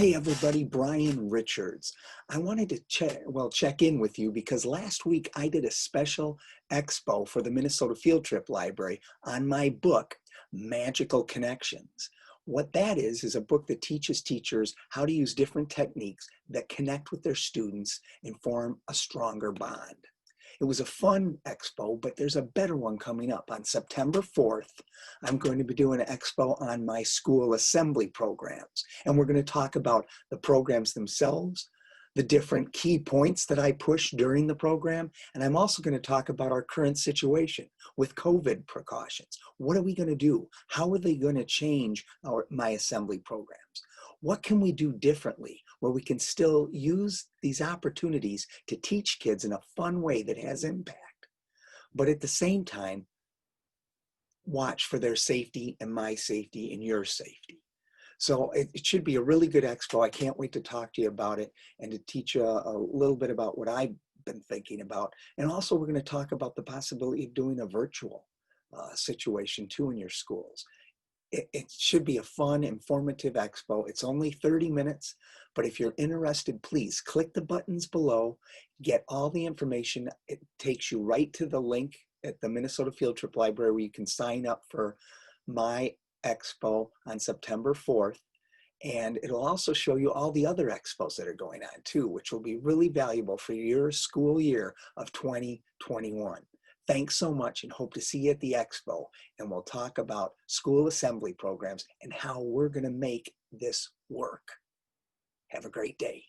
Hey everybody, Brian Richards. I wanted to check in with you because last week I did a special expo for the Minnesota Field Trip Library on my book, Magical Connections. What that is a book that teaches teachers how to use different techniques that connect with their students and form a stronger bond. It was a fun expo, but there's a better one coming up. On September 4th, I'm going to be doing an expo on my school assembly programs. And we're going to talk about the programs themselves, the different key points that I push during the program. And I'm also going to talk about our current situation with COVID precautions. What are we going to do? How are they going to change my assembly programs? What can we do differently where we can still use these opportunities to teach kids in a fun way that has impact, but at the same time, watch for their safety and my safety and your safety. So it should be a really good expo. I can't wait to talk to you about it and to teach you a little bit about what I've been thinking about. And also we're going to talk about the possibility of doing a virtual situation too in your schools. It should be a fun, informative expo. It's only 30 minutes, but if you're interested, please click the buttons below, get all the information. It takes you right to the link at the Minnesota Field Trip Library where you can sign up for my expo on September 4th. And it'll also show you all the other expos that are going on too, which will be really valuable for your school year of 2021. Thanks so much and hope to see you at the expo. And we'll talk about school assembly programs and how we're going to make this work. Have a great day.